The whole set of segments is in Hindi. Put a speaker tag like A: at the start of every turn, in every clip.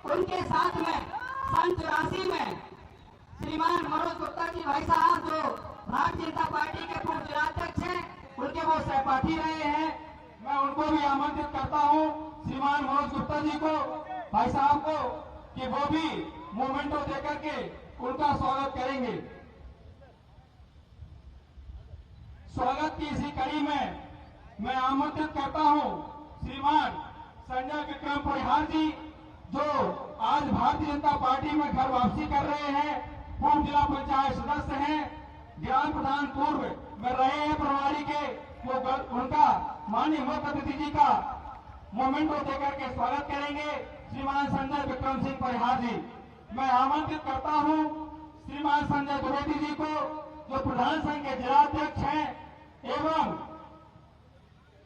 A: उनके साथ में सन 84 में श्रीमान मनोज गुप्ता जी भाई साहब जो भारतीय जनता पार्टी के पूर्व जिलाध्यक्ष हैं, उनके वो सहपाठी रहे हैं। मैं उनको भी आमंत्रित करता हूं, श्रीमान मनोज गुप्ता जी को, भाई साहब को, कि वो भी मोमेंटो देकर के उनका स्वागत करेंगे। स्वागत की इसी कड़ी में मैं आमंत्रित करता हूं श्रीमान संजय विक्रम परिहार जी, जो आज भारतीय जनता पार्टी में घर वापसी कर रहे हैं, पूर्व जिला पंचायत सदस्य हैं, ज्ञान प्रधान पूर्व में रहे हैं प्रभारी के, वो उनका माननीय मुख्य अतिथि जी का मोमेंटो देकर के स्वागत करेंगे श्रीमान संजय विक्रम सिंह परिहार जी। मैं आमंत्रित करता हूं श्रीमान संजय द्विवेदी जी को, जो प्रधान संघ के जिलाध्यक्ष हैं एवं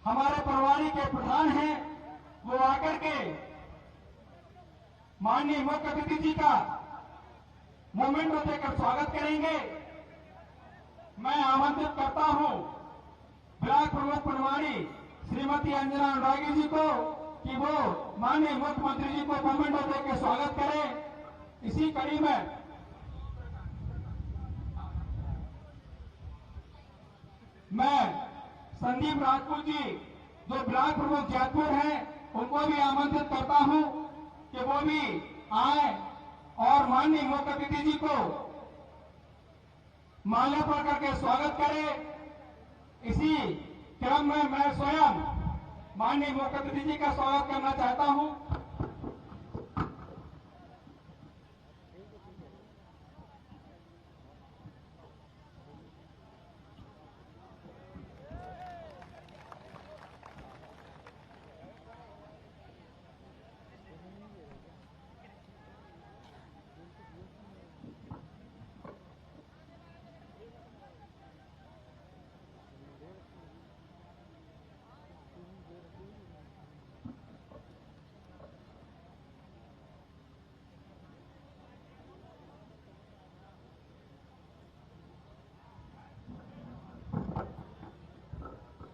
A: हमारे प्रभारी के प्रधान हैं, वो आकर के माननीय मुख्य अतिथि जी का मोमेंटो देकर स्वागत करेंगे। मैं आमंत्रित करता हूं ब्लॉक प्रमुख प्रभारी श्रीमती अंजना अनुरागी जी को कि वो माननीय मुख्यमंत्री जी को मोमेंटो देकर स्वागत करें। इसी कड़ी में मैं संदीप राजपूत जी, जो ब्लॉक प्रमुख जैतपुर हैं, उनको भी आमंत्रित करता हूं कि वो भी आए और माननीय मुख्य अतिथि जी को माल्यार्पण करके स्वागत करें। इसी क्रम में मैं स्वयं माननीय मुख्य अतिथि जी का स्वागत करना चाहता हूं।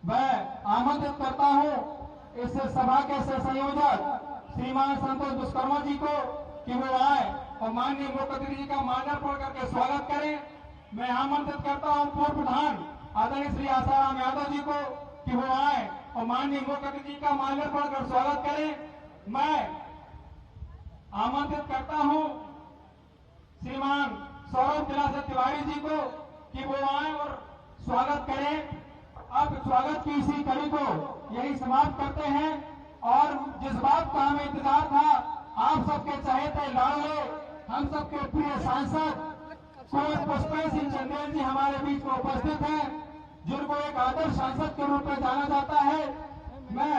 A: मैं आमंत्रित करता हूं इस सभा के संयोजक श्रीमान संतोष विश्वकर्मा जी को कि वो आए और माननीय मुख्य अतिथि जी का माल्यार्पण करके स्वागत करें। मैं आमंत्रित करता हूं पूर्व प्रधान आदरणीय श्री आसाराम यादव जी को कि वो आए और माननीय मुख्य अतिथि जी का माल्यार्पण कर स्वागत करें। मैं आमंत्रित करता हूं श्रीमान सौरभ तिलारी तिवारी जी को कि वो आए और स्वागत करें। अब स्वागत की इसी कड़ी को यही समाप्त करते हैं और जिस बात का हमें इंतजार था, आप सबके चहेते लाडले, हम सबके प्रिय सांसद कुंवर पुष्पेंद्र सिंह चंदेल जी हमारे बीच में उपस्थित हैं, जिनको एक आदर्श सांसद के रूप में जाना जाता है। मैं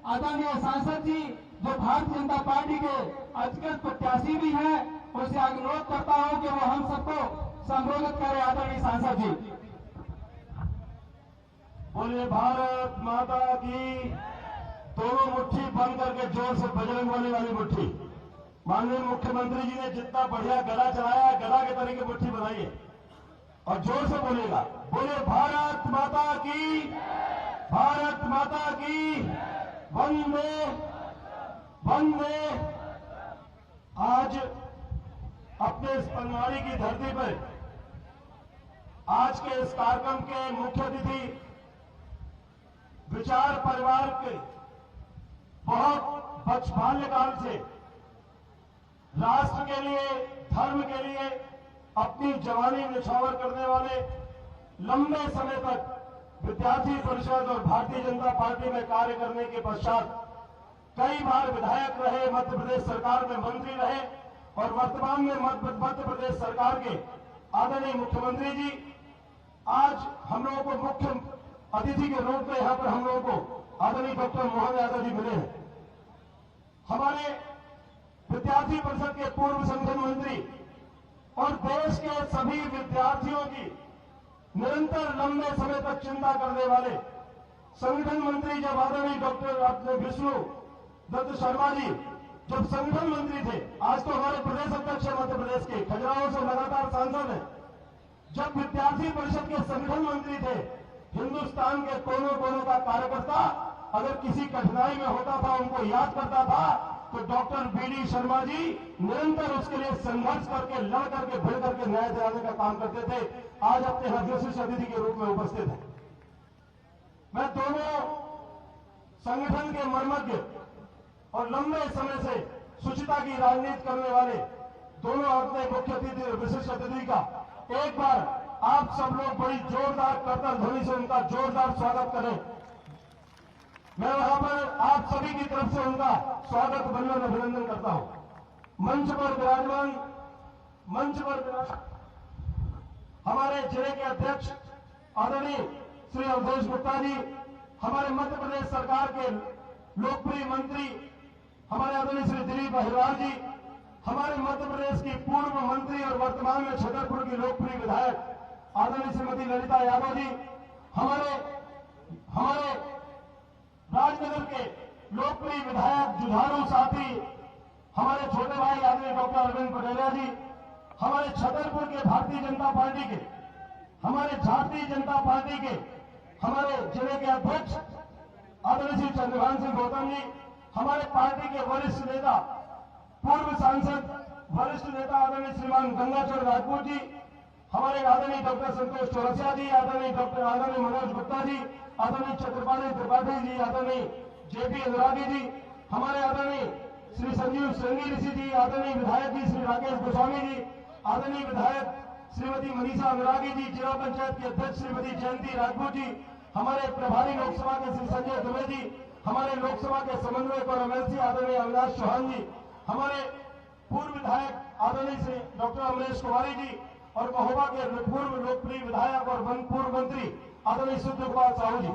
A: आदरणीय सांसद जी, जो भारतीय जनता पार्टी के अधिकृत प्रत्याशी भी हैं, उनसे अनुरोध करता हूं कि वो हम सबको संबोधित करें। आदरणीय सांसद जी।
B: बोलिए भारत माता की। दोनों मुट्ठी बंद करके जोर से बजरंग बली वाली मुट्ठी। माननीय मुख्यमंत्री जी ने जितना बढ़िया गला चलाया, गला के तरीके मुट्ठी बनाइए और जोर से बोलिएगा। बोलिए भारत माता की, भारत माता की, वंदे वंदे। आज अपने इस पनवाड़ी की धरती पर आज के इस कार्यक्रम के मुख्य अतिथि विचार परिवार के बहुत बचबाल्यकाल से राष्ट्र के लिए, धर्म के लिए अपनी जवानी निछावर करने वाले, लंबे समय तक विद्यार्थी परिषद और भारतीय जनता पार्टी में कार्य करने के पश्चात कई बार विधायक रहे, मध्य प्रदेश सरकार में मंत्री रहे और वर्तमान में मध्य प्रदेश सरकार के आदरणीय मुख्यमंत्री जी आज हम लोगों को मुख्य अतिथि के रूप में यहां पर हम लोगों को आदरणीय डॉक्टर मोहन यादव जी मिले हैं। हमारे विद्यार्थी परिषद के पूर्व संगठन मंत्री और देश के सभी विद्यार्थियों की निरंतर लंबे समय तक चिंता करने वाले संगठन मंत्री जब आदरणीय डॉक्टर विष्णु दत्त शर्मा जी जब संगठन मंत्री थे, आज तो हमारे प्रदेश अध्यक्ष मध्य प्रदेश के खजुराहो से लगातार सांसद हैं, जब विद्यार्थी परिषद के संगठन मंत्री थे, हिंदुस्तान के कोनों कोनों का कार्यकर्ता अगर किसी कठिनाई में होता था, उनको याद करता था, तो तो डॉक्टर बीडी शर्मा जी निरंतर उसके लिए संघर्ष करके, लड़ करके, भिड़ करके न्याय दिलाने का काम करते थे। आज अपने यहाँ विशिष्ट अतिथि के रूप में उपस्थित है। मैं दोनों संगठन के मर्मज्ञ और लंबे समय से शुचिता की राजनीति करने वाले दोनों अपने मुख्य अतिथि और विशिष्ट अतिथि का एक बार आप सब लोग बड़ी जोरदार करतल ध्वनि से उनका जोरदार स्वागत करें। मैं वहां पर आप सभी की तरफ से उनका स्वागत, वंदन, अभिनंदन करता हूं। मंच पर विराजमान हमारे जिले के अध्यक्ष आदरणीय श्री अवधेश गुप्ता जी, हमारे मध्य प्रदेश सरकार के लोकप्रिय मंत्री हमारे आदरणीय श्री दिलीप अहिरवार जी, हमारे मध्य प्रदेश की पूर्व मंत्री और वर्तमान में छतरपुर की लोकप्रिय विधायक आदरणीय श्रीमती ललिता यादव जी, हमारे राजनगर के लोकप्रिय विधायक जुझारू साथी हमारे छोटे भाई आदरणीय डॉक्टर अरविंद पटेलिया जी, हमारे छतरपुर के भारतीय जनता पार्टी के, हमारे भारतीय जनता पार्टी के हमारे जिले के अध्यक्ष आदरणीय श्री चंद्रभान सिंह गौतम जी, हमारे पार्टी के वरिष्ठ नेता, पूर्व सांसद वरिष्ठ नेता आदरणीय श्रीमान गंगाचरण राजपूत जी, हमारे आदरणीय डॉक्टर संतोष चौरसिया जी, आदरणीय मनोज गुप्ता जी, आदरणीय चक्रपाणी त्रिपाठी जी, आदरणीय जेपी अनुरागी जी, हमारे आदरणीय श्री संजीव श्रृंगी ऋषि जी, आदरणीय विधायक जी श्री राकेश गोस्वामी जी, आदरणीय विधायक श्रीमती मनीषा अनुरागी जी, जिला पंचायत के अध्यक्ष श्रीमती जयंती राजपूत जी, हमारे प्रभारी लोकसभा के श्री संजय दुबे जी, हमारे लोकसभा के समन्वयक और एमएलसी आदरणीय अविनाश चौहान जी, हमारे पूर्व विधायक आदरणीय श्री डॉक्टर अमरेश कुमारी जी और महोबा के पूर्व लोकप्रिय विधायक और पूर्व मंत्री आदरणीय सूर्य कुमार साहू जी,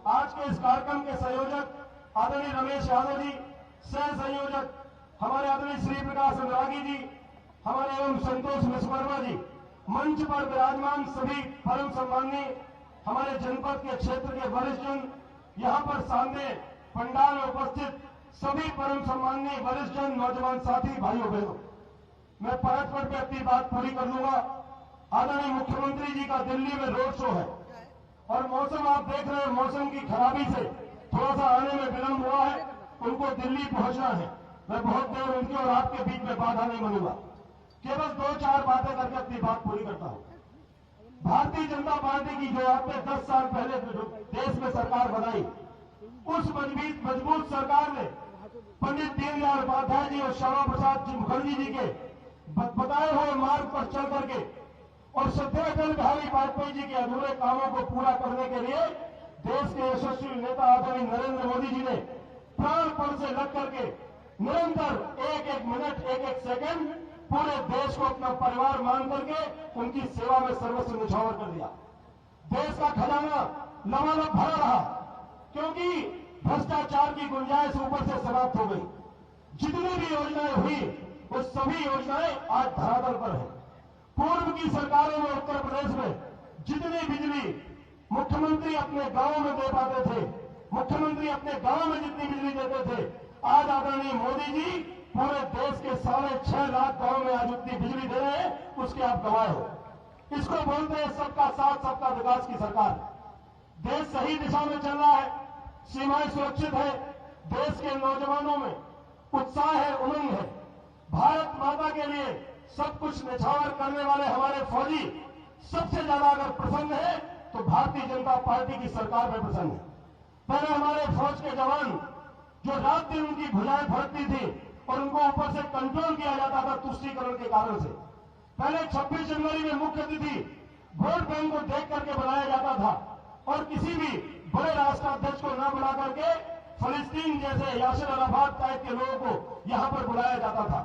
B: आज के इस कार्यक्रम के संयोजक आदरणीय रमेश यादव जी, सह संयोजक हमारे आदरणीय श्री प्रकाश अनुरागी जी, हमारे एवं संतोष विश्वकर्मा जी, मंच पर विराजमान सभी परम सम्माननीय हमारे जनपद के क्षेत्र के वरिष्ठ जन, यहाँ पर सामने पंडाल में उपस्थित सभी परम सम्माननीय वरिष्ठ जन, नौजवान साथी, भाइयों बहनों, मैं पलट पे अपनी बात पूरी कर लूंगा। आदरणीय मुख्यमंत्री जी का दिल्ली में रोड शो है और मौसम आप देख रहे हैं, मौसम की खराबी से थोड़ा सा आने में विलंब हुआ है, उनको दिल्ली पहुंचना है। मैं बहुत देर उनकी और आपके बीच में बाधा नहीं बनूंगा, केवल 2-4 बातें करके अपनी बात पूरी करता हूं। भारतीय जनता पार्टी की जो आपने 10 साल पहले देश में सरकार बनाई, उस मजबूत सरकार ने पंडित दीनदयाल उपाध्याय जी और श्यामा प्रसाद मुखर्जी जी के बताए हुए मार्ग पर चल करके और श्रद्धेय अटल बिहारी वाजपेयी जी के अधूरे कामों को पूरा करने के लिए देश के यशस्वी नेता आदरणीय नरेंद्र मोदी जी ने प्राणपण से लग करके निरंतर एक मिनट, एक सेकंड पूरे देश को अपना परिवार मान करके उनकी सेवा में सर्वस्व निछावर कर दिया। देश का खजाना लबालब भरा रहा क्योंकि भ्रष्टाचार की गुंजाइश ऊपर से समाप्त हो गई। जितनी भी योजनाएं हुई वो सभी योजनाएं आज धरातल पर है। पूर्व की सरकारों में उत्तर प्रदेश में जितनी बिजली मुख्यमंत्री अपने गांव में दे पाते थे, मुख्यमंत्री अपने गांव में जितनी बिजली देते थे, आज आदरणीय मोदी जी पूरे देश के 6.5 लाख गांव में आज उतनी बिजली दे रहे हैं, उसके आप गवाह हो। इसको बोलते हैं सबका साथ सबका विकास की सरकार। देश सही दिशा में चल रहा है, सीमाएं सुरक्षित है, देश के नौजवानों में उत्साह है, उमंग है। भारत माता के लिए सब कुछ निछावर करने वाले हमारे फौजी सबसे ज्यादा अगर प्रसन्न है तो भारतीय जनता पार्टी की सरकार में प्रसन्न है। पहले हमारे फौज के जवान जो रात दिन उनकी भुजाएं फड़कती थी और उनको ऊपर से कंट्रोल किया जाता था तुष्टीकरण के कारण से। पहले 26 जनवरी में मुख्य अतिथि वोट बैंक को देख करके बनाया जाता था और किसी भी बड़े राष्ट्राध्यक्ष को न बुला करके फलस्तीन जैसे यासिर अराफात टाइप के लोगों को यहां पर बुलाया जाता था।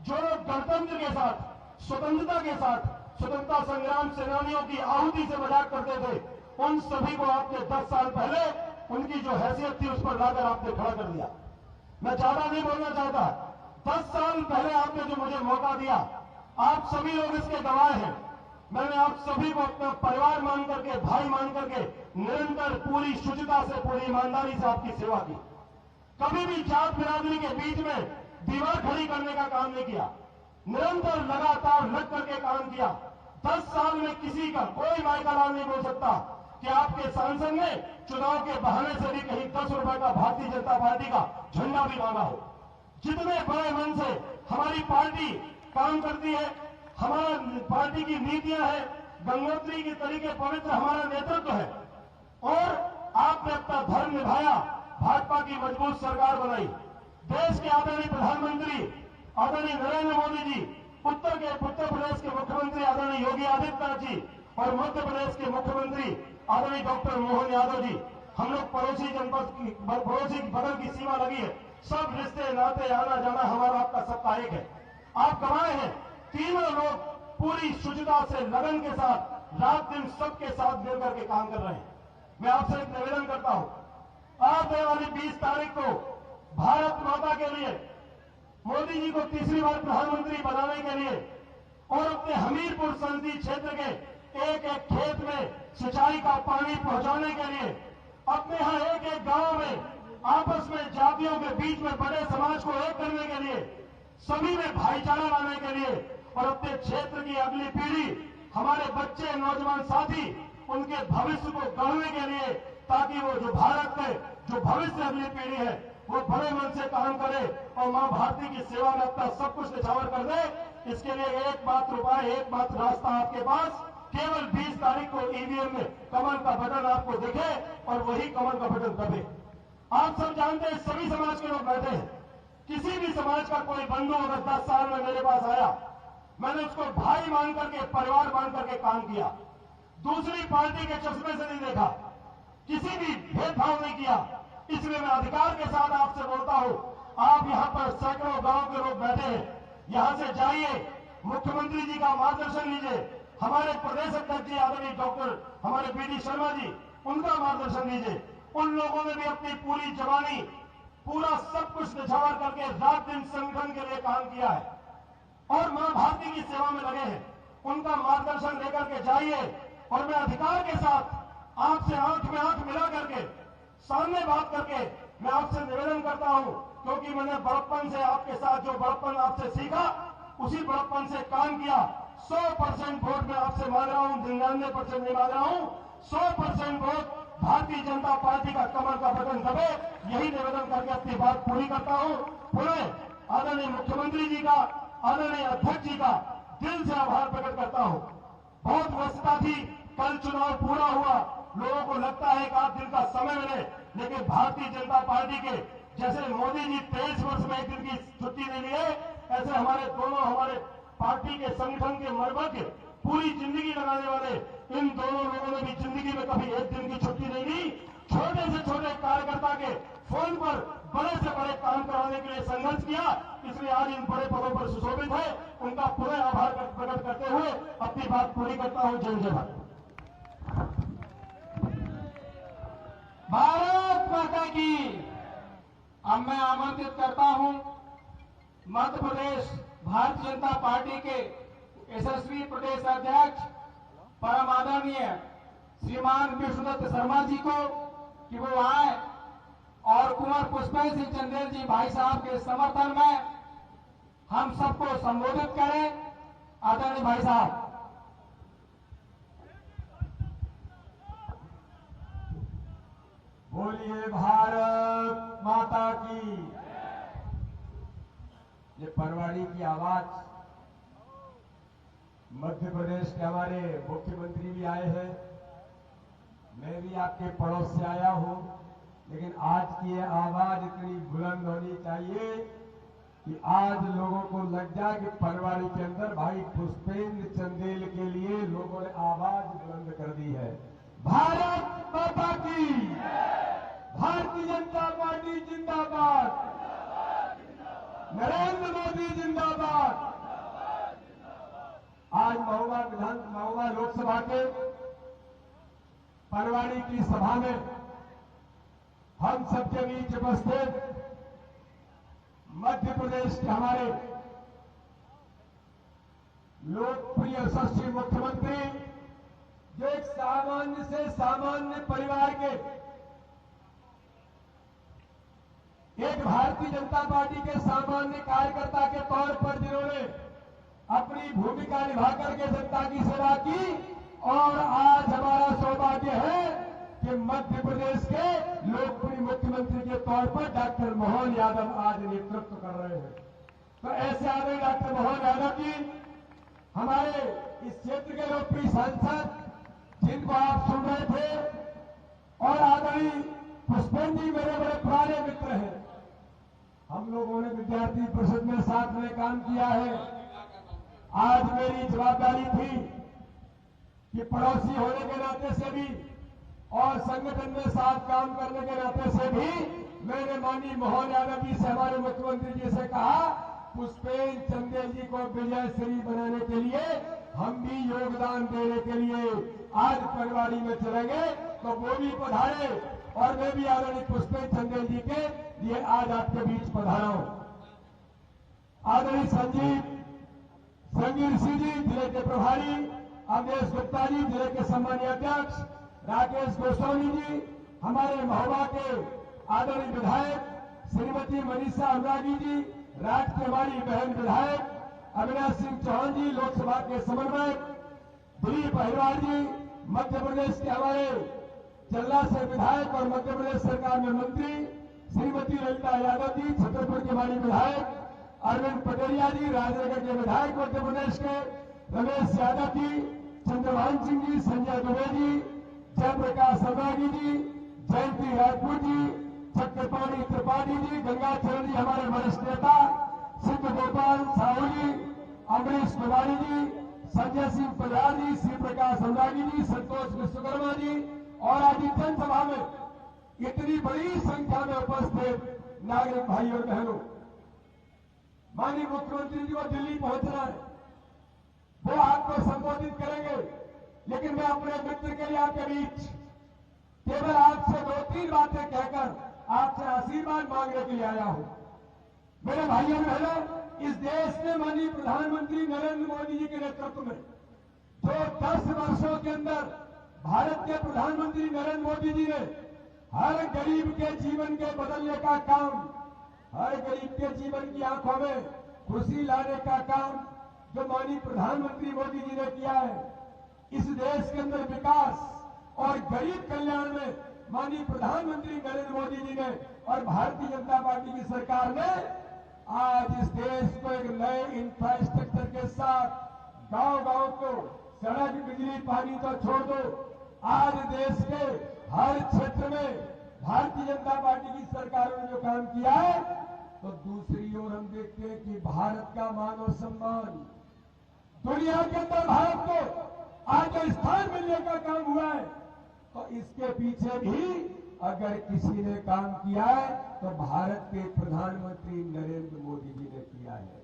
B: जो लोग गणतंत्र के साथ, स्वतंत्रता के साथ, स्वतंत्रता संग्राम सेनानियों की आहुति से मजाक करते थे, उन सभी को आपने 10 साल पहले उनकी जो हैसियत थी उस पर लाकर आपने खड़ा कर दिया। मैं ज्यादा नहीं बोलना चाहता। 10 साल पहले आपने जो मुझे मौका दिया, आप सभी लोग इसके गवाह हैं। मैंने आप सभी को अपना परिवार मान करके, भाई मान करके निरंतर पूरी शुचिता से, पूरी ईमानदारी से आपकी सेवा की। कभी भी जात बिरादरी के बीच में दीवार खड़ी करने का काम नहीं किया, निरंतर लगातार लग करके काम किया। 10 साल में किसी का कोई मायकालाल नहीं बोल सकता कि आपके सांसद ने चुनाव के बहाने से भी कहीं 10 रुपए का भारतीय जनता पार्टी का झंडा भी मांगा हो। जितने बड़े मन से हमारी पार्टी काम करती है, हमारा पार्टी की नीतियां हैं, गंगोत्री के तरीके पवित्र हमारा नेतृत्व है, और आपने अपना धर्म निभाया, भाजपा की मजबूत सरकार बनाई। देश के आदरणीय प्रधानमंत्री आदरणीय नरेंद्र मोदी जी, उत्तर प्रदेश के मुख्यमंत्री आदरणीय योगी आदित्यनाथ जी और मध्य प्रदेश के मुख्यमंत्री आदरणीय डॉक्टर मोहन यादव जी, हम लोग पड़ोसी जनपद की पड़ोसी बगल की सीमा लगी है, सब रिश्ते नाते आना जाना हमारा आपका सबका एक है। आप गवाए हैं, तीनों लोग पूरी शुचिता से लगन के साथ रात दिन सबके साथ मिलकर के काम कर रहे हैं। मैं आपसे एक निवेदन करता हूं, आने वाली 20 तारीख को भारत माता के लिए मोदी जी को तीसरी बार प्रधानमंत्री बनाने के लिए और अपने हमीरपुर संसदीय क्षेत्र के एक एक खेत में सिंचाई का पानी पहुंचाने के लिए, अपने यहां एक एक गांव में आपस में जातियों के बीच में बड़े समाज को एक करने के लिए, सभी में भाईचारा लाने के लिए और अपने क्षेत्र की अगली पीढ़ी, हमारे बच्चे नौजवान साथी, उनके भविष्य को गढ़ने के लिए, ताकि वो जो भारत के जो भविष्य अगली पीढ़ी है वो बड़े मन से काम करे और मां भारती की सेवा में अपना सब कुछ निछावर कर दे। इसके लिए एकमात्र उपाय, एकमात्र रास्ता आपके पास, केवल 20 तारीख को ईवीएम में कमल का बटन आपको दिखे और वही कमल का बटन दबे। आप सब जानते हैं, सभी समाज के लोग बैठे हैं, किसी भी समाज का कोई बंधु अगर 10 साल में मेरे पास आया, मैंने उसको भाई मान करके, परिवार मान करके काम किया, दूसरी पार्टी के चश्मे से नहीं देखा, किसी भी भेदभाव नहीं किया। इसलिए मैं अधिकार के साथ आपसे बोलता हूं, आप यहां पर सैकड़ों गांव के लोग बैठे हैं, यहां से जाइए, मुख्यमंत्री जी का मार्गदर्शन लीजिए, हमारे प्रदेश अध्यक्ष जी आदरणीय डॉक्टर हमारे बीडी शर्मा जी, उनका मार्गदर्शन लीजिए। उन लोगों ने भी अपनी पूरी जवानी, पूरा सब कुछ निछावर करके रात दिन संगठन के लिए काम किया है और मां भारती की सेवा में लगे हैं। उनका मार्गदर्शन लेकर के जाइए और मैं अधिकार के साथ आपसे आंख में आंख मिला करके, सामने बात करके मैं आपसे निवेदन करता हूं, क्योंकि मैंने बड़प्पन से आपके साथ जो बड़प्पन आपसे सीखा, उसी बड़प्पन से काम किया। 100% वोट मैं आपसे मांग रहा हूं, 99% नहीं मांग रहा हूं, 100% वोट भारतीय जनता पार्टी का कमल का बटन दबे, यही निवेदन करके अपनी बात पूरी करता हूं। पुनः आदरणीय मुख्यमंत्री जी का, आदरणीय अध्यक्ष जी का दिल से आभार प्रकट करता हूं। बहुत व्यस्तता थी, कल चुनाव पूरा हुआ, लोगों को लगता है कि 8 दिन का समय मिले, लेकिन भारतीय जनता पार्टी के जैसे मोदी जी 23 वर्ष में 1 दिन की छुट्टी नहीं लिए, ऐसे हमारे पार्टी के संगठन के मरबक पूरी जिंदगी लगाने वाले इन दोनों लोगों ने भी जिंदगी में कभी 1 दिन की छुट्टी नहीं ली। छोटे से छोटे कार्यकर्ता के फोन पर बड़े से बड़े काम कराने के लिए संघर्ष किया, इसलिए आज इन बड़े पदों पर सुशोभित है। उनका पुनः आभार प्रकट करते हुए अपनी बात पूरी करता हूं। जय जय भारत।
A: भारत माता की। अब मैं आमंत्रित करता हूं मध्य प्रदेश भारतीय जनता पार्टी के यशस्वी प्रदेश अध्यक्ष परम आदरणीय श्रीमान विष्णुदत्त शर्मा जी को कि वो आए और कुंवर पुष्पेंद्र सिंह चंदेल जी भाई साहब के समर्थन में हम सबको संबोधित करें। आदरणीय भाई साहब।
C: बोलिए भारत माता की। ये परवाड़ी की आवाज, मध्य प्रदेश के हमारे मुख्यमंत्री भी आए हैं, मैं भी आपके पड़ोस से आया हूं, लेकिन आज की ये आवाज इतनी बुलंद होनी चाहिए कि आज लोगों को लग जाए कि परवाड़ी के अंदर भाई पुष्पेंद्र चंदेल के लिए लोगों ने आवाज बुलंद कर दी है। भारत माता की। भारतीय जनता पार्टी जिंदाबाद। नरेंद्र मोदी जिंदाबाद। आज महुआ लोकसभा के परवाड़ी की सभा में हम सबके बीच उपस्थित मध्य प्रदेश के हमारे लोकप्रिय यशस्वी मुख्यमंत्री, जो एक सामान्य से सामान्य परिवार के, एक भारतीय जनता पार्टी के सामान्य कार्यकर्ता के तौर पर जिन्होंने अपनी भूमिका निभा करके जनता की सेवा की, और आज हमारा सौभाग्य है कि मध्य प्रदेश के लोकप्रिय मुख्यमंत्री के तौर पर डॉक्टर मोहन यादव आज नेतृत्व कर रहे हैं। तो ऐसे आदरणीय डॉक्टर मोहन यादव जी हमारे इस क्षेत्र के लोकप्रिय सांसद जिनको आप सुन रहे थे, और आदरणीय पुष्पेंद्र जी मेरे बड़े पुराने मित्र हैं। हम लोगों ने विद्यार्थी परिषद में साथ में काम किया है। आज मेरी जवाबदारी थी कि पड़ोसी होने के नाते से भी और संगठन में साथ काम करने के नाते से भी मैंने माननीय मोहन यादव जी से, हमारे मुख्यमंत्री जी से कहा, पुष्पेंद्र चंदेल जी को विजय श्री बनाने के लिए हम भी योगदान देने के लिए आज पनवाड़ी में चलेंगे। तो वो भी पधारे और मैं भी आदरणीय पुष्पेंद्र चंदेल जी के लिए आज आपके बीच पधारा हूं। आदरणीय संजीव सिंह जी जिले के प्रभारी, अवधेश गुप्ता जी जिले के सम्मानीय अध्यक्ष, राकेश गोस्वामी जी हमारे महोबा के आदरणीय विधायक, श्रीमती मनीषा अनुरागी जी राज्य की हमारी बहन विधायक, अविनाश सिंह चौहान जी लोकसभा के समन्वयक, दिलीप अहिरवार जी मध्य प्रदेश के हमारे चल्ला से विधायक और मध्य प्रदेश सरकार में मंत्री, श्रीमती ललिता यादव जी छतरपुर के हमारी विधायक, अरविंद पटेरिया जी राजनगर के विधायक मध्य प्रदेश के, रमेश यादव जी, चंद्रभान सिंह जी, संजय दुबे जी, जयप्रकाश अनुरागी जी, जयंती राजपूत जी, चक्रपाणी त्रिपाठी जी, गंगाचरण जी हमारे वरिष्ठ नेता, सिद्ध गोपाल साहू जी, अमरीश कुमारी जी, संजय सिंह पंजाब जी, श्री प्रकाश अनुरागी जी, संतोष विश्वकर्मा जी, और आज जनसभा में इतनी बड़ी संख्या में उपस्थित नागरिक भाई और बहनों, माननीय मुख्यमंत्री जी को दिल्ली पहुंचना है, वो आपको संबोधित करेंगे, लेकिन मैं अपने मित्र के लिए आपके बीच केवल आपसे 2-3 बातें कहकर आपसे आशीर्वाद मांगने के लिए आया हूं। मेरे भाइयों और बहनों, इस देश में माननीय प्रधानमंत्री नरेंद्र मोदी जी के नेतृत्व में जो 10 वर्षों के अंदर भारत के प्रधानमंत्री नरेंद्र मोदी जी ने हर गरीब के जीवन के बदलने का काम, हर गरीब के जीवन की आंखों में खुशी लाने का काम जो माननीय प्रधानमंत्री मोदी जी ने किया है, इस देश के अंदर विकास और गरीब कल्याण में माननीय प्रधानमंत्री नरेंद्र मोदी जी ने और भारतीय जनता पार्टी की सरकार ने आज इस देश को एक नए इंफ्रास्ट्रक्चर के साथ गांव-गांव को सड़क, बिजली, पानी तो छोड़ दो, आज देश के हर क्षेत्र में भारतीय जनता पार्टी की सरकारों ने जो काम किया है, तो दूसरी ओर हम देखते हैं कि भारत का मान और सम्मान, दुनिया के अंदर भारत को आज जो स्थान मिलने का काम हुआ है, तो इसके पीछे भी अगर किसी ने काम किया है तो भारत के प्रधानमंत्री नरेंद्र मोदी जी ने किया है।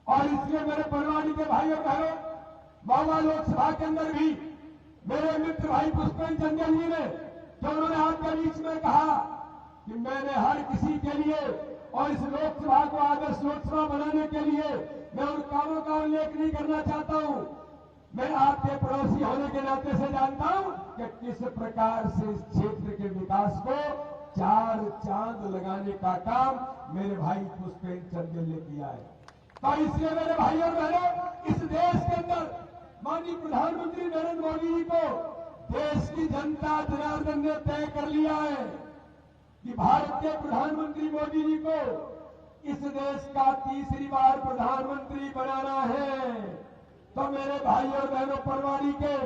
C: और इसलिए मेरे पनवाड़ी के भाइयों बहनों, महोबा लोकसभा के अंदर भी मेरे मित्र भाई पुष्पेंद्र चंदेल जी ने जो उन्होंने आपके बीच में कहा कि मैंने हर किसी के लिए और इस लोकसभा को आदर्श लोकसभा बनाने के लिए मैं उन कामों का उल्लेख नहीं करना चाहता हूं। मैं आपके पड़ोसी होने के नाते से जानता हूं कि किस प्रकार से इस क्षेत्र के विकास को 4 चांद लगाने का काम मेरे भाई पुष्पेंद्र चंदेल ने किया है। तो इसलिए मेरे भाई और बहनों, इस देश के अंदर माननीय प्रधानमंत्री नरेंद्र मोदी जी को देश की जनता जनार्दन ने तय कर लिया है कि भारत के प्रधानमंत्री मोदी जी को इस देश का तीसरी बार प्रधानमंत्री बनाना है। तो मेरे भाई और बहनों, पनवाड़ी के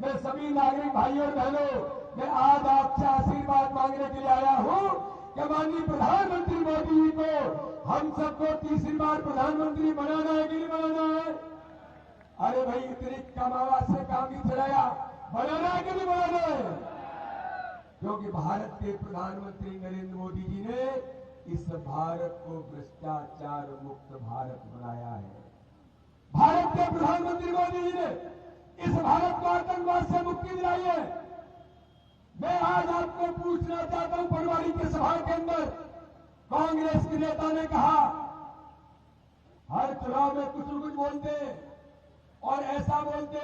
C: मैं सभी नागरिक भाई और बहनों, मैं आज आपसे आशीर्वाद मांगने के लिए आया हूं कि माननीय प्रधानमंत्री मोदी जी को हम सबको तीसरी बार प्रधानमंत्री बनाना है कि नहीं बनाना है? अरे भाई, इतनी कम आवाज से काम नहीं चलेगा, बनाना है कि नहीं बनाना है? क्योंकि भारत के प्रधानमंत्री नरेंद्र मोदी जी ने इस भारत को भ्रष्टाचार मुक्त भारत बनाया है। भारत के प्रधानमंत्री मोदी जी ने इस भारत को आतंकवाद से मुक्ति दिलाई है। मैं आज आपको पूछना चाहता हूं, पनवाड़ी के सभा के अंदर कांग्रेस के नेता ने कहा हर चुनाव में कुछ न कुछ बोलते और ऐसा बोलते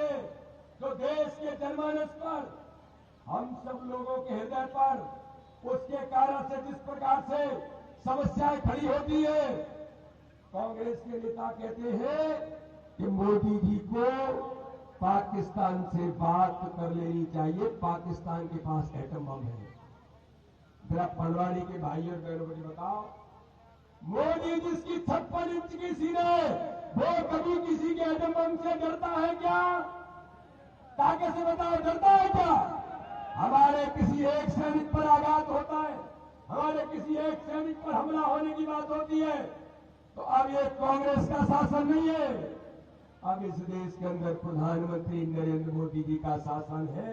C: जो देश के जनमानस पर, हम सब लोगों के हृदय पर उसके कारण से जिस प्रकार से समस्याएं खड़ी होती है, कांग्रेस के नेता कहते हैं कि मोदी जी को पाकिस्तान से बात कर लेनी चाहिए। पाकिस्तान के पास एटम बम है। जरा पलवाड़ी के भाई और बहनों मुझे बताओ, मोदी जिसकी 56 इंच की सीना है, वो कभी किसी के एटम बम से डरता है क्या? ताकि से बताओ, डरता है क्या? हमारे किसी एक सैनिक पर आघात होता है, हमारे किसी एक सैनिक पर हमला होने की बात होती है, तो अब ये कांग्रेस का शासन नहीं है, अब इस देश के अंदर प्रधानमंत्री नरेंद्र मोदी जी का शासन है।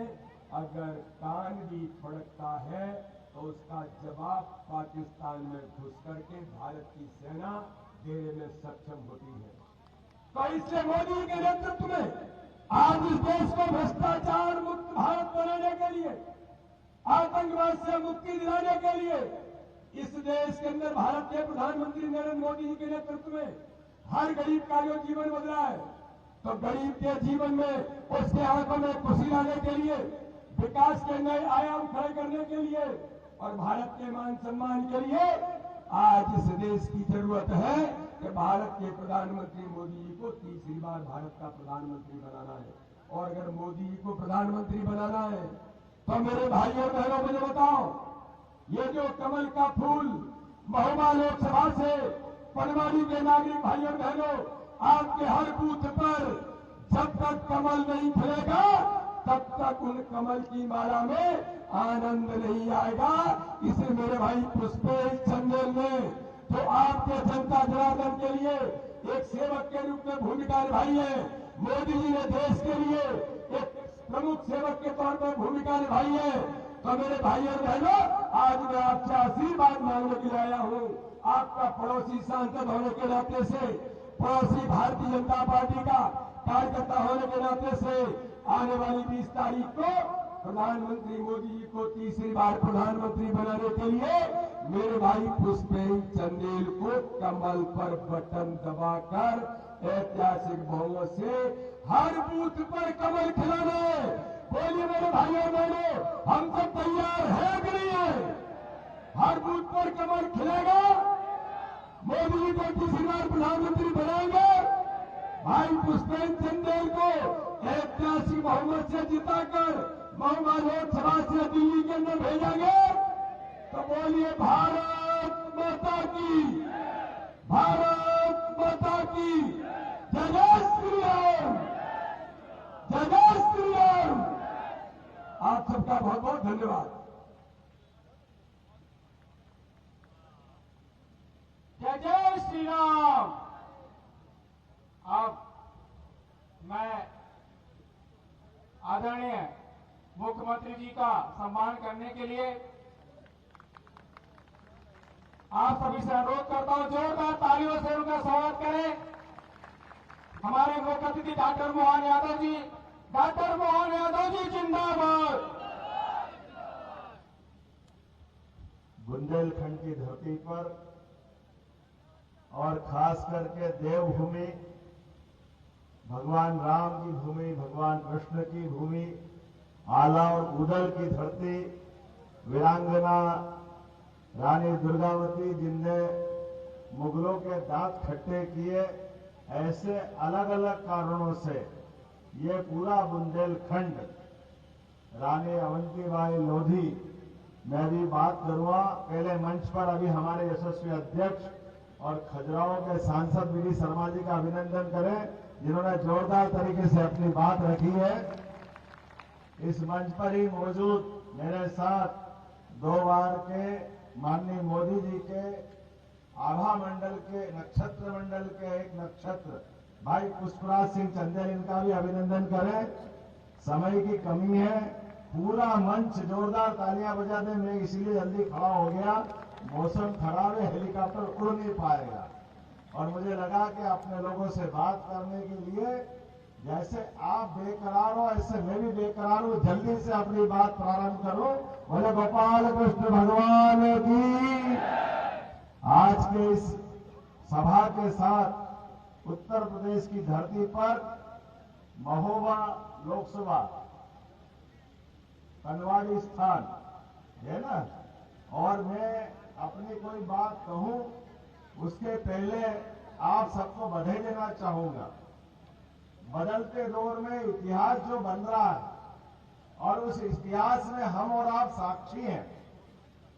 C: अगर कान भी फड़कता है तो उसका जवाब पाकिस्तान में घुस करके भारत की सेना देने में सक्षम होती है। तो इसलिए मोदी के नेतृत्व में आज इस देश को भ्रष्टाचार मुक्त भारत बनाने के लिए, आतंकवाद से मुक्ति दिलाने के लिए इस देश के अंदर भारत के प्रधानमंत्री नरेंद्र मोदी जी के नेतृत्व में हर गरीब का जो जीवन बदला है, तो गरीब के जीवन में उसके आंखों में खुशी लाने के लिए, विकास के नए आयाम खड़े करने के लिए और भारत के मान सम्मान के लिए आज इस देश की जरूरत है कि भारत के प्रधानमंत्री मोदी जी को तीसरी बार भारत का प्रधानमंत्री बनाना है। और अगर मोदी जी को प्रधानमंत्री बनाना है तो मेरे भाइयों और बहनों मुझे बताओ, ये जो कमल का फूल महोबा लोकसभा से पनवाड़ी के नागरिक भाइयों और बहनों, आपके हर बूथ पर जब तक कमल नहीं खिलेगा तब तक उन कमल की माला में आनंद नहीं आएगा। इसे मेरे भाई पुष्पेश चंदेल ने जो आपके जनता जनार्दन के लिए एक सेवक के रूप में भूमिका निभाई है, मोदी जी ने देश के लिए एक प्रमुख सेवक के तौर पर भूमिका निभाई है, तो मेरे भाई और बहनों, आज मैं आपसे आशीर्वाद मांगने के लिए आया हूं। आपका पड़ोसी सांसद होने के नाते से, पड़ोसी भारतीय जनता पार्टी का कार्यकर्ता होने के नाते से आने वाली 20 तारीख को प्रधानमंत्री मोदी जी को तीसरी बार प्रधानमंत्री बनाने के लिए मेरे भाई पुष्पेश चंदेल को कमल पर बटन दबाकर ऐतिहासिक बहुमत से हर बूथ पर कमल खिलाना है। बोलिए मेरे भाइयों बहनों, हम सब तैयार हैं कि नहीं है? हर बूथ पर कमल खिलेगा, मोदी जी को तीसरी बार प्रधानमंत्री बनाएंगे, भाई पुष्पेश चंदेल को ऐतिहासिक बहुमत से जिताकर महोबा लोकसभा से दिल्ली के अंदर भेजेंगे। तो बोलिए भारत माता की, भारत माता की जय जय श्री राम, जय जय श्री राम। आप सबका बहुत बहुत धन्यवाद।
A: जय जय श्री राम। अब मैं आदरणीय मुख्यमंत्री जी का सम्मान करने के लिए आप सभी से अनुरोध करता हूं, जोरदार तालियों से उनका स्वागत करें। हमारे मुख्य अतिथि डॉक्टर मोहन यादव जी, डॉक्टर मोहन यादव जी जिंदाबाद।
B: बुंदेलखंड की धरती पर और खास करके देवभूमि, भगवान राम की भूमि, भगवान कृष्ण की भूमि, आला और उदल की धरती, वीरांगना रानी दुर्गावती जिनने मुगलों के दांत खट्टे किए, ऐसे अलग अलग कारणों से ये पूरा बुंदेलखंड, रानी अवंतीबाई लोधी, मैं भी बात करूंगा। पहले मंच पर अभी हमारे यशस्वी अध्यक्ष और खजुराहो के सांसद वी डी शर्मा जी का अभिनंदन करें, जिन्होंने जोरदार तरीके से अपनी बात रखी है। इस मंच पर ही मौजूद मेरे साथ 2 बार के माननीय मोदी जी के आभा मंडल के, नक्षत्र मंडल के एक नक्षत्र भाई पुष्पराज सिंह चंदेल, इनका भी अभिनंदन करें। समय की कमी है, पूरा मंच जोरदार तालियां बजा दें। मैं इसलिए जल्दी खड़ा हो गया, मौसम खराब है, हेलीकॉप्टर उड़ नहीं पाएगा और मुझे लगा कि अपने लोगों से बात करने के लिए जैसे आप बेकरार हो ऐसे मैं भी बेकरार हूं, जल्दी से अपनी बात प्रारंभ करूं। बोले गोपाल कृष्ण भगवान की। आज के इस सभा के साथ उत्तर प्रदेश की धरती पर महोबा लोकसभा पनवाड़ी स्थान है ना, और मैं अपनी कोई बात कहूं उसके पहले आप सबको बधाई देना चाहूंगा।
D: बदलते दौर में इतिहास जो बन रहा है और उस इतिहास में हम और आप साक्षी हैं।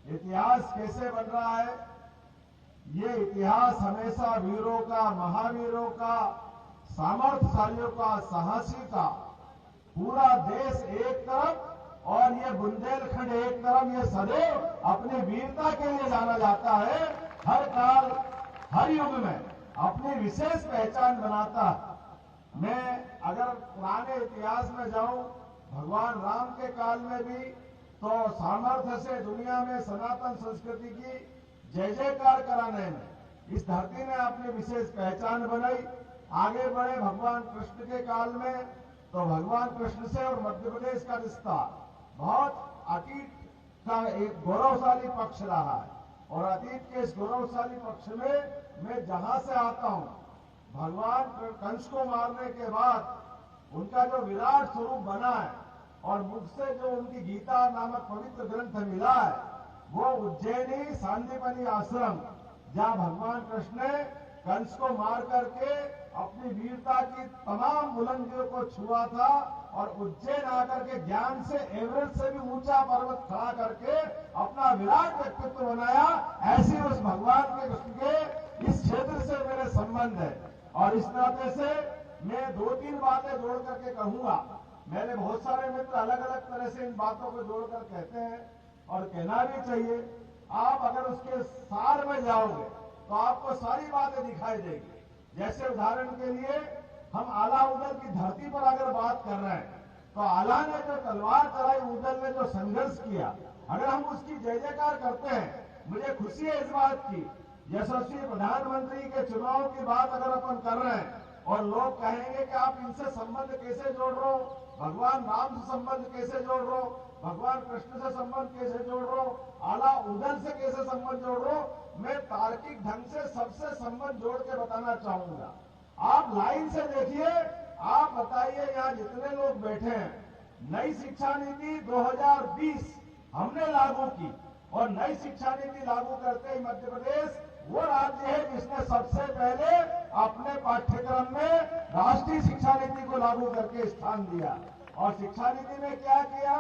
D: इतिहास कैसे बन रहा है? ये इतिहास हमेशा वीरों का, महावीरों का, सामर्थ्यशालियों का, साहसी का, पूरा देश एक तरफ और ये बुंदेलखंड एक तरफ, ये सदैव अपनी वीरता के लिए जाना जाता है। हर काल हर युग में अपनी विशेष पहचान बनाता है। मैं अगर पुराने इतिहास में जाऊं, भगवान राम के काल में भी तो सामर्थ्य से दुनिया में सनातन संस्कृति की जय जयकार कराने में इस धरती ने अपनी विशेष पहचान बनाई। आगे बढ़े भगवान कृष्ण के काल में तो भगवान कृष्ण से और मध्य प्रदेश का रिश्ता बहुत अतीत का एक गौरवशाली पक्ष रहा है। और अतीत के इस गौरवशाली पक्ष में मैं जहां से आता हूं, भगवान कंस को मारने के बाद उनका जो विराट स्वरूप बना है और मुख से जो उनकी गीता नामक पवित्र ग्रंथ मिला है, वो उज्जैनी सांदीपनी आश्रम, जहां भगवान कृष्ण ने कंस को मार करके अपनी वीरता की तमाम बुलंदियों को छुआ था और उज्जैन आकर के ज्ञान से एवरेस्ट से भी ऊंचा पर्वत खड़ा करके अपना विराट व्यक्तित्व बनाया। ऐसे उस भगवान के कृष्ण के इस क्षेत्र से मेरे संबंध है और इस नाते से मैं 2-3 बातें जोड़ करके कहूंगा। मैंने बहुत सारे मित्र अलग अलग तरह से इन बातों को जोड़कर कहते हैं और कहना भी चाहिए। आप अगर उसके सार में जाओगे तो आपको सारी बातें दिखाई देगी। जैसे उदाहरण के लिए हम आला उदल की धरती पर अगर बात कर रहे हैं तो आला ने जो तलवार चलाई, उदल ने जो संघर्ष किया, अगर हम उसकी जय जयकार करते हैं, मुझे खुशी है इस बात की। यशस्वी प्रधानमंत्री के चुनाव की बात अगर अपन कर रहे हैं और लोग कहेंगे कि आप इनसे संबंध कैसे जोड़ रहे हो, भगवान राम से संबंध कैसे जोड़ रहे हो, भगवान कृष्ण से संबंध कैसे जोड़ रहे हो, आला उदल से कैसे संबंध जोड़ रहे हो, मैं तार्किक ढंग से सबसे संबंध जोड़ के बताना चाहूंगा। आप लाइन से देखिए, आप बताइए यहाँ जितने लोग बैठे हैं, नई शिक्षा नीति 2020 हमने लागू की और नई शिक्षा नीति लागू करते ही मध्य प्रदेश वो राज्य है जिसने सबसे पहले अपने पाठ्यक्रम में राष्ट्रीय शिक्षा नीति को लागू करके स्थान दिया। और शिक्षा नीति में क्या किया?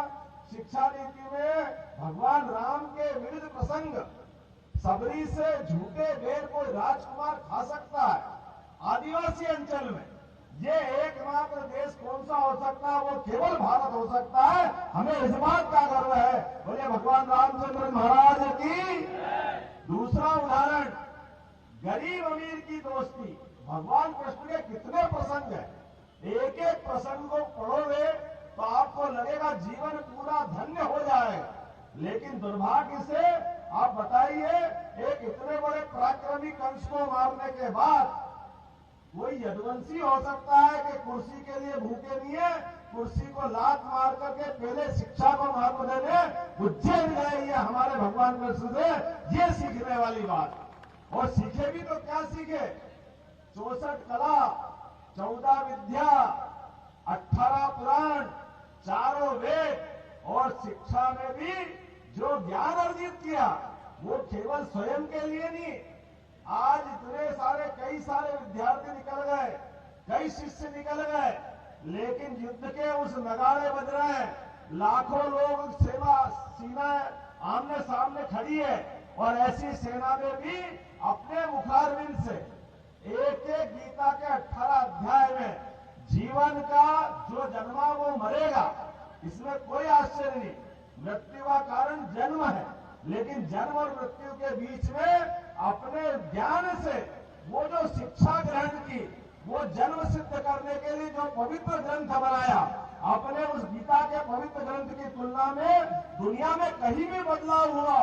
D: शिक्षा नीति में भगवान राम के विविध प्रसंग, सबरी से झूठे बेर कोई राजकुमार खा सकता है, आदिवासी अंचल में ये एकमात्र देश कौन सा हो सकता है? वो केवल भारत हो सकता है। हमें इस बात का गर्व है। बोले भगवान रामचंद्र महाराज की। दूसरा उदाहरण, गरीब अमीर की दोस्ती। भगवान कृष्ण के कितने प्रसंग है, एक एक प्रसंग को पढ़ोगे तो आपको लगेगा जीवन पूरा धन्य हो जाएगा। लेकिन दुर्भाग्य से आप बताइए, एक इतने बड़े पराक्रमी कंस को मारने के बाद कोई यदुवंशी हो सकता है कि कुर्सी के लिए भूखे नहीं है, कुर्सी को लात मार करके पहले शिक्षा को महत्व देने उज्जैन गए? ये हमारे भगवान कृष्ण से ये सीखने वाली बात। और सीखे भी तो क्या सीखे? 64 कला, 14 विद्या, 18 पुराण, 4 वेद और शिक्षा में भी जो ज्ञान अर्जित किया वो केवल स्वयं के लिए नहीं। आज इतने सारे कई सारे विद्यार्थी निकल गए, कई शिष्य निकल गए, लेकिन युद्ध के उस नगाड़े बज रहे हैं, लाखों लोग सीना आमने सामने खड़ी है और ऐसी सेना में भी अपने मुखारविंद से एक एक गीता के 18 अध्याय में जीवन का जो जन्मा वो मरेगा, इसमें कोई आश्चर्य नहीं। मृत्यु का कारण जन्म है, लेकिन जन्म और मृत्यु के बीच में अपने ज्ञान से वो जो शिक्षा ग्रहण की, वो जन्म सिद्ध करने के लिए जो पवित्र ग्रंथ बनाया, अपने उस गीता के पवित्र ग्रंथ की तुलना में दुनिया में कहीं भी बदलाव हुआ,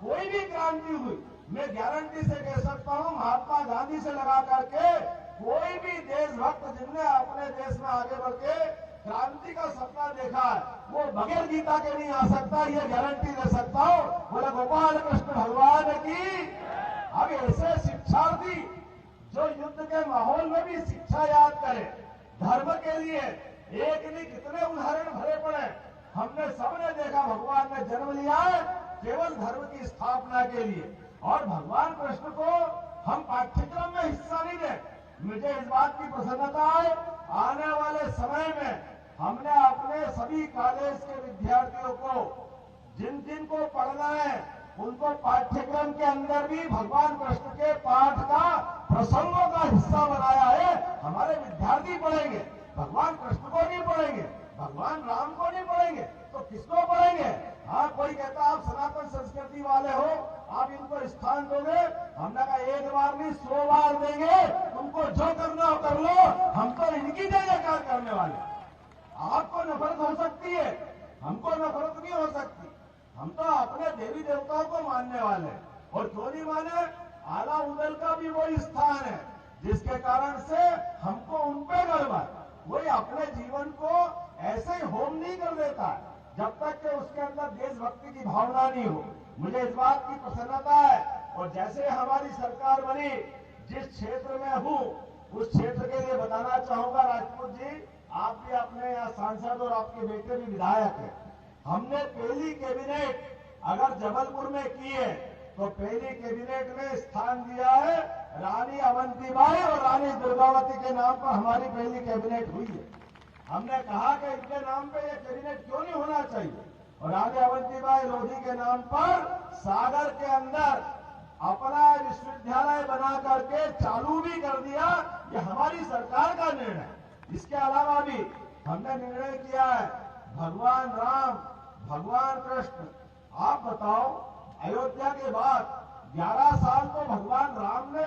D: कोई भी क्रांति हुई, मैं गारंटी से कह सकता हूं, महात्मा गांधी से लगा करके कोई भी देशभक्त जिनने अपने देश में आगे बढ़ के क्रांति का सपना देखा है, वो बगैर गीता के नहीं आ सकता, ये गारंटी दे सकता हूं। बोले गोपाल कृष्ण भगवान की। अब ऐसे शिक्षार्थी जो युद्ध के माहौल में भी शिक्षा याद करें, धर्म के लिए एक नहीं कितने उदाहरण भरे पड़े। हमने सबने देखा भगवान ने जन्म लिया है केवल धर्म की स्थापना के लिए, और भगवान कृष्ण को हम पाठ्यक्रम में हिस्सा नहीं दें। मुझे इस बात की प्रसन्नता है, आने वाले समय में हमने अपने सभी कॉलेज के विद्यार्थियों को जिन जिन को पढ़ना है उनको पाठ्यक्रम के अंदर भी भगवान कृष्ण के पाठ का प्रसंगों का हिस्सा बनाया है। हमारे विद्यार्थी पढ़ेंगे, भगवान कृष्ण को नहीं पढ़ेंगे, भगवान राम को नहीं पढ़ेंगे तो किसको पढ़ेंगे? हाँ, कोई कहता आप सनातन संस्कृति वाले हो, आप इनको स्थान दोगे। हमने कहा एक बार नहीं 100 बार देंगे, तुमको जो करना हो कर लो, हम तो इनकी जय जयकार करने वाले। आपको नफरत हो सकती है, हमको नफरत नहीं हो सकती। हम तो अपने देवी देवताओं को मानने वाले हैं। और क्यों नहीं माने? आला उदल का भी वही स्थान है जिसके कारण से हमको उन पे गर्व है। वही अपने जीवन को ऐसे ही होम नहीं कर देता है जब तक कि उसके अंदर देशभक्ति की भावना नहीं हो। मुझे इस बात की प्रसन्नता है। और जैसे हमारी सरकार बनी, जिस क्षेत्र में हूं उस क्षेत्र के लिए बताना चाहूंगा राजपूत जी, आप भी अपने यहाँ सांसद और आपके बेटे भी विधायक हैं। हमने पहली कैबिनेट अगर जबलपुर में की है तो पहली कैबिनेट में स्थान दिया है रानी अवंतीबाई और रानी दुर्गावती के नाम पर हमारी पहली कैबिनेट हुई है। हमने कहा कि इनके नाम पे ये कैबिनेट क्यों नहीं होना चाहिए, और रानी अवंतीबाई लोधी के नाम पर सागर के अंदर अपना विश्वविद्यालय बना करके चालू भी कर दिया। ये हमारी सरकार का निर्णय। इसके अलावा भी हमने निर्णय किया है भगवान राम, भगवान कृष्ण, आप बताओ अयोध्या के बाद 11 साल तो भगवान राम ने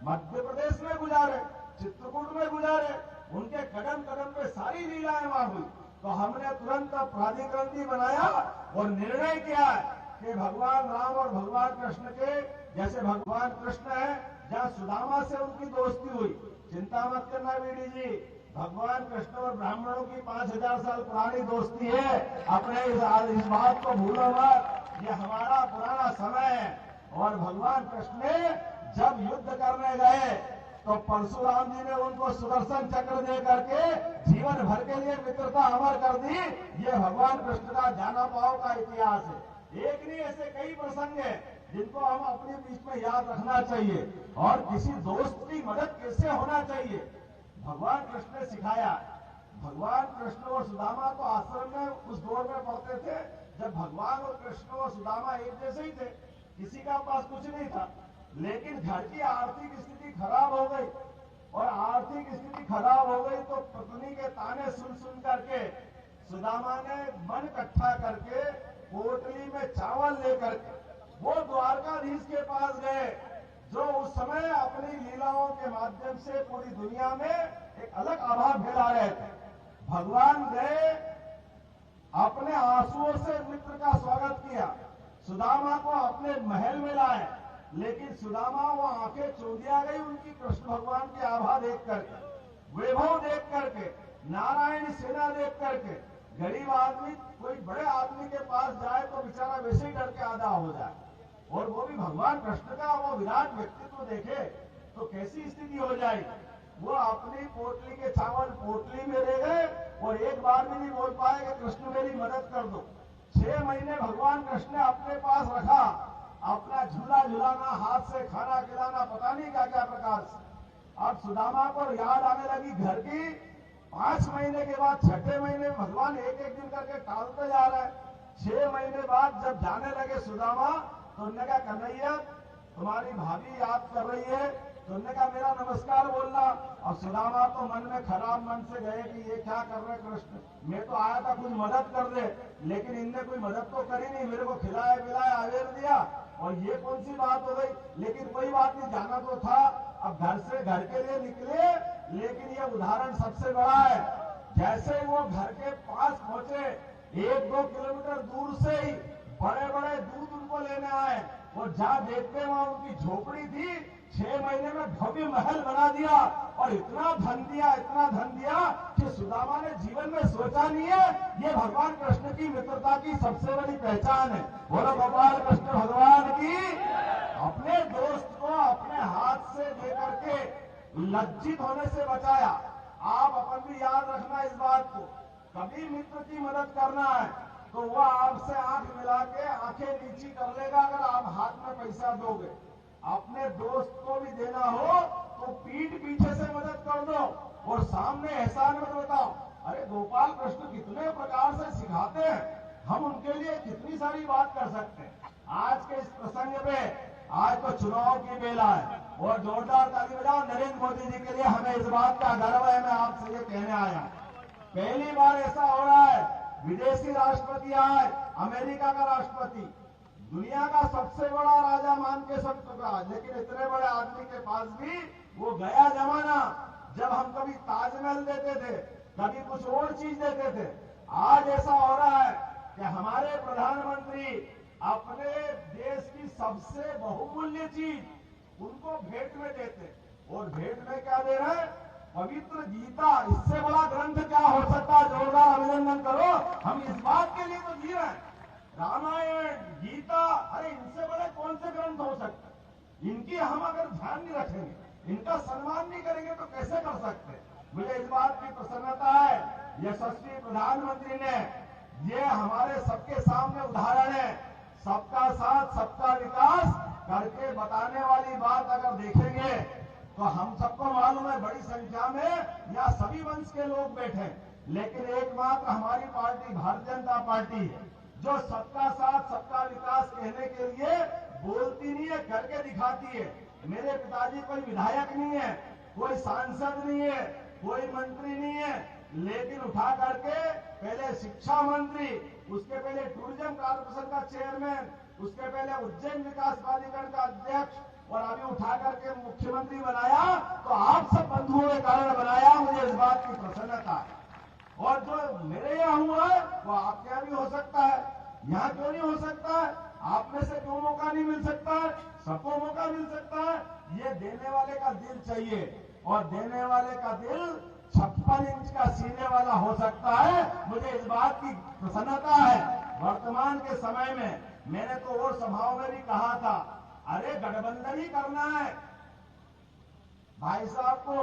D: मध्य प्रदेश में गुजारे, चित्रकूट में गुजारे, उनके कदम कदम पे सारी लीलाएं वहां हुई। तो हमने तुरंत प्राधिकरण भी बनाया और निर्णय किया है कि भगवान राम और भगवान कृष्ण के जैसे भगवान कृष्ण है, जहां सुदामा से उनकी दोस्ती हुई, चिंता मत करना बीडी जी, भगवान कृष्ण और ब्राह्मणों की 5000 साल पुरानी दोस्ती है। अपने इस बात को भूलो मत, ये हमारा पुराना समय है। और भगवान कृष्ण ने जब युद्ध करने गए तो परशुराम जी ने उनको सुदर्शन चक्र दे करके जीवन भर के लिए मित्रता अमर कर दी। ये भगवान कृष्ण का जाना पाओ का इतिहास है। एक नहीं, ऐसे कई प्रसंग है जिनको हम अपने बीच में याद रखना चाहिए। और किसी दोस्त की मदद कैसे होना चाहिए भगवान कृष्ण ने सिखाया। भगवान कृष्ण और सुदामा तो आश्रम में उस दौर में पढ़ते थे जब भगवान और कृष्ण और सुदामा एक जैसे ही थे, किसी का पास कुछ नहीं था। लेकिन घर की आर्थिक स्थिति खराब हो गई, और आर्थिक स्थिति खराब हो गई तो पत्नी के ताने सुन सुन करके सुदामा ने मन इकट्ठा करके पोटली में चावल लेकर वो द्वारकाधीश के पास गए, जो उस समय अपनी लीलाओं के माध्यम से पूरी दुनिया में एक अलग आभा फैला रहे थे। भगवान गए, अपने आंसुओं से मित्र का स्वागत किया, सुदामा को अपने महल में लाए। लेकिन सुदामा वो आंखें चौंधिया गई उनकी कृष्ण भगवान की आभा देख करके, वैभव देख करके, नारायण सेना देख करके। गरीब आदमी कोई बड़े आदमी के पास जाए तो बेचारा वैसे ही डर के आधा हो जाए, और वो भी भगवान कृष्ण का वो विराट व्यक्तित्व देखे तो कैसी स्थिति हो जाएगी। वो अपनी पोटली के चावल पोटली में ले गए और एक बार भी नहीं बोल पाए कि कृष्ण मेरी मदद कर दो। 6 महीने भगवान कृष्ण ने अपने पास रखा, अपना झूला झुलाना, हाथ से खाना खिलाना, पता नहीं क्या क्या प्रकार से। अब सुदामा को याद आने लगी घर की। 5 महीने के बाद 6ठे महीने भगवान एक एक दिन करके टालते जा रहे हैं। 6 महीने बाद जब जाने लगे सुदामा तो उन्होंने कहा कन्हैया तुम्हारी भाभी याद कर रही है, तो उन्होंने कहा मेरा नमस्कार बोलना। और सुदामा तो मन में खराब मन से गए कि ये क्या कर रहे कृष्ण, मैं तो आया था कुछ मदद कर दे, लेकिन इनने कोई मदद तो करी नहीं, मेरे को खिलाया पिलाया आवेर दिया, और ये कौन सी बात हो गई। लेकिन कोई बात नहीं, जाना तो था। अब घर के लिए निकले, लेकिन ये उदाहरण सबसे बड़ा है। जैसे ही वो घर के पास पहुंचे, 1-2 किलोमीटर दूर से ही बड़े बड़े दूध उनको लेने आए, और जहां देखते वहां उनकी झोपड़ी थी। 6 महीने में भव्य महल बना दिया, और इतना धन दिया कि सुदामा ने जीवन में सोचा नहीं है। ये भगवान कृष्ण की मित्रता की सबसे बड़ी पहचान है। बोलो भगवान कृष्ण भगवान की। अपने दोस्त को अपने हाथ से देकर के लज्जित होने से बचाया। आप अपन भी याद रखना इस बात को, कभी मित्र की मदद करना है तो वो आपसे आंख मिला के आंखें नीची कर लेगा अगर आप हाथ में पैसा दोगे। अपने दोस्त को भी देना हो तो पीठ पीछे से मदद कर दो, और सामने एहसान मत बताओ। अरे गोपाल कृष्ण कितने प्रकार से सिखाते हैं, हम उनके लिए कितनी सारी बात कर सकते हैं। आज के इस प्रसंग पे आज तो चुनाव की बेला है और जोरदार ताली बजाओ नरेंद्र मोदी जी के लिए। हमें इस बात का गर्व है, मैं आपसे ये कहने आया। पहली बार ऐसा हो रहा है, विदेशी राष्ट्रपति आए, अमेरिका का राष्ट्रपति, दुनिया का सबसे बड़ा राजा मान के सब चुका, लेकिन इतने बड़े आदमी के पास भी वो गया जमाना जब हम कभी ताजमहल देते थे, कभी कुछ और चीज देते थे। आज ऐसा हो रहा है कि हमारे प्रधानमंत्री अपने देश की सबसे बहुमूल्य चीज उनको भेंट में देते, और भेंट में क्या दे रहे हैं? पवित्र गीता। इससे बड़ा ग्रंथ क्या हो सकता है? जोरदार अभिनंदन करो। हम इस बात के लिए तो जी रहे हैं, रामायण, गीता, अरे इनसे बड़े कौन से ग्रंथ हो सकते? इनकी हम अगर ध्यान नहीं रखेंगे, इनका सम्मान नहीं करेंगे तो कैसे कर सकते? मुझे इस बात की प्रसन्नता है, यशस्वी प्रधानमंत्री ने ये हमारे सबके सामने उदाहरण है, सबका साथ सबका विकास करके बताने वाली बात अगर देखेंगे तो हम सबको मालूम है बड़ी संख्या में या सभी वंश के लोग बैठे, लेकिन एकमात्र हमारी पार्टी भारतीय जनता पार्टी है जो सबका साथ सबका विकास कहने के लिए बोलती नहीं है, करके दिखाती है। मेरे पिताजी कोई विधायक नहीं है, कोई सांसद नहीं है, कोई मंत्री नहीं है, लेकिन उठा करके पहले शिक्षा मंत्री, उसके पहले टूरिज्म कॉर्पोरेशन का चेयरमैन, उसके पहले उज्जैन विकास प्राधिकरण का अध्यक्ष, और अभी उठा करके मुख्यमंत्री बनाया। तो आप सब बंधुओं के कारण बनाया, मुझे इस बात की प्रसन्नता है। और जो मेरे यहाँ हुआ है वो आपके यहाँ भी हो सकता है, यहाँ क्यों नहीं हो सकता है? आप में से क्यों मौका नहीं मिल सकता है? सबको मौका मिल सकता है। ये देने वाले का दिल चाहिए, और देने वाले का दिल 56 इंच का सीने वाला हो सकता है। मुझे इस बात की प्रसन्नता है। वर्तमान के समय में मैंने तो और सभाओं में भी कहा था, अरे गठबंधन ही करना है भाई साहब को,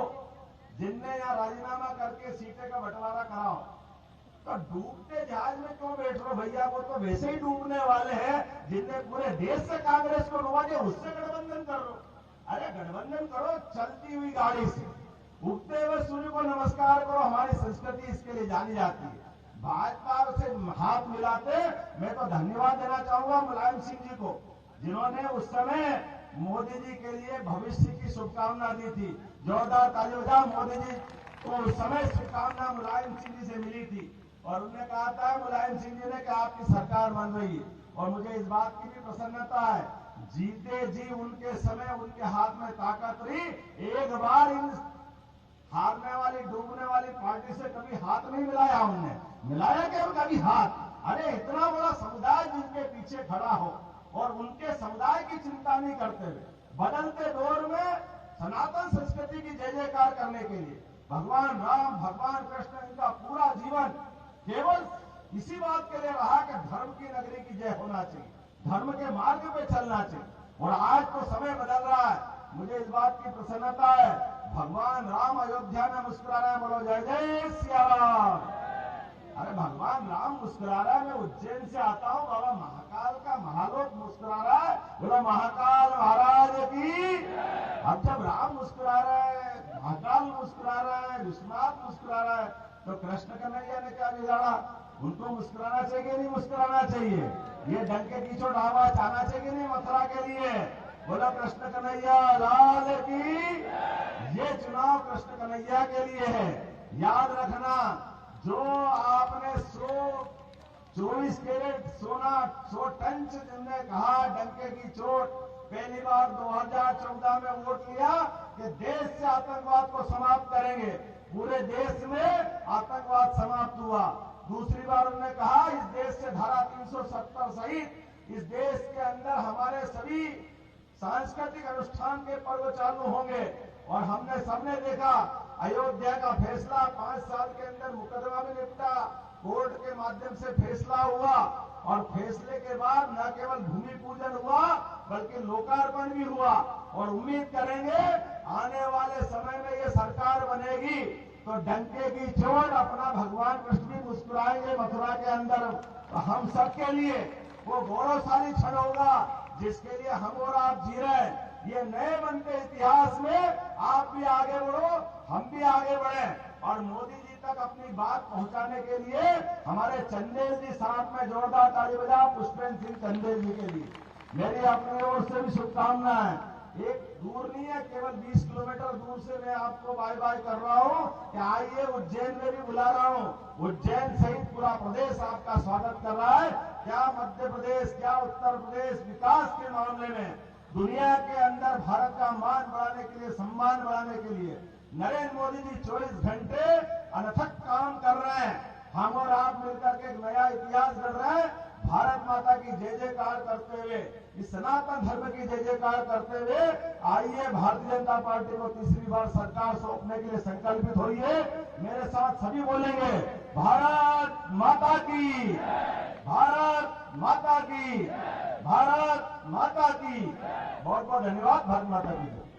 D: जिनने यहाँ राजीनामा करके सीटें का बंटवारा कराओ, तो डूबते जहाज में क्यों बैठ रहे हो भैया? वो तो वैसे ही डूबने वाले हैं, जिनने पूरे देश से कांग्रेस को डुबा दिया, उससे गठबंधन कर लो। अरे गठबंधन करो चलती हुई गाड़ी से, उगते हुए सूर्य को नमस्कार करो। हमारी संस्कृति इसके लिए जानी जाती है। भाजपा से हाथ मिलाते मैं तो धन्यवाद देना चाहूंगा मुलायम सिंह जी को, जिन्होंने उस समय मोदी जी के लिए भविष्य की शुभकामना दी थी। जोरदार ताली बजाओ। मोदी जी को उस समय शुभकामना मुलायम सिंह जी से मिली थी, और उन्होंने कहा था मुलायम सिंह जी ने कि आपकी सरकार बन रही है। और मुझे इस बात की भी प्रसन्नता है, जीते जी उनके समय उनके हाथ में ताकत रही। एक बार इन हारने वाली डूबने वाली पार्टी से कभी हाथ नहीं मिलाया, उनने मिलाया क्या कभी हाथ? अरे इतना बड़ा समुदाय जिनके पीछे खड़ा हो और उनके समुदाय की चिंता नहीं करते हुए बदलते दौर में सनातन संस्कृति की जय जयकार करने के लिए भगवान राम, भगवान कृष्ण, इनका पूरा जीवन केवल इसी बात के लिए रहा कि धर्म की नगरी की जय होना चाहिए, धर्म के मार्ग पे चलना चाहिए। और आज तो समय बदल रहा है, मुझे इस बात की प्रसन्नता है, भगवान राम अयोध्या में मुस्कुरा रहे हैं। बोलो जय जय सिया राम। अरे भगवान राम मुस्कुरा रहा है, मैं उज्जैन से आता हूँ, बाबा महाकाल का महालोक मुस्कुरा रहा है। बोलो महाकाल महाराज की। अब जब राम मुस्कुरा रहा है, महाकाल मुस्कुरा रहा है, विश्वनाथ मुस्कुरा रहा है, तो कृष्ण कन्हैया ने क्या बिगाड़ा? उनको मुस्कुराना चाहिए नहीं मुस्कुराना चाहिए? ये डंके की चोट आवाज आना चाहिए नहीं मथुरा के लिए? बोलो कृष्ण कन्हैया लाल की। ये चुनाव कृष्ण कन्हैया के लिए है। याद रखना, जो आपने 24 कैरेट सोना 100 टन जिनने कहा डंके की चोट, पहली बार 2014 में वोट लिया कि देश से आतंकवाद को समाप्त करेंगे, पूरे देश में आतंकवाद समाप्त हुआ। दूसरी बार उन्होंने कहा इस देश से धारा 370 सहित इस देश के अंदर हमारे सभी सांस्कृतिक अनुष्ठान के पर्व चालू होंगे। और हमने सबने देखा अयोध्या का फैसला 5 साल के अंदर मुकदमा में निपटा, कोर्ट के माध्यम से फैसला हुआ, और फैसले के बाद न केवल भूमि पूजन हुआ बल्कि लोकार्पण भी हुआ। और उम्मीद करेंगे आने वाले समय में ये सरकार बनेगी तो डंके की चोट अपना भगवान कृष्ण भी मुस्कुराएंगे मथुरा के अंदर। तो हम सबके लिए वो गौरवशाली क्षण होगा जिसके लिए हम और आप जी रहे हैं। ये नए बनते इतिहास में आप भी आगे बढ़ो, हम भी आगे बढ़े और मोदी जी तक अपनी बात पहुंचाने के लिए हमारे चंदेल जी साथ में जोरदार ताली बजाओ पुष्पेंद्र सिंह चंदेल जी के लिए मेरी अपनी ओर से भी शुभकामनाएं। एक दूर नहीं है, केवल 20 किलोमीटर दूर से मैं आपको बाय बाय कर रहा हूं कि आइए उज्जैन में भी बुला रहा हूं। उज्जैन सहित पूरा प्रदेश आपका स्वागत कर रहा है। क्या मध्य प्रदेश, क्या उत्तर प्रदेश विकास के मामले में दुनिया के अंदर भारत का मान बढ़ाने के लिए, सम्मान बढ़ाने के लिए नरेंद्र मोदी जी 24 घंटे अनथक काम कर रहे हैं। हम और आप मिलकर के एक नया इतिहास गढ़ रहे हैं। भारत माता की जय जयकार करते हुए, इस सनातन धर्म की जय जयकार करते हुए आइए भारतीय जनता पार्टी को तीसरी बार सरकार सौंपने के लिए संकल्पित होइए। मेरे साथ सभी बोलेंगे भारत माता की, भारत माता की, भारत माता की। बहुत बहुत धन्यवाद। भारत माता की।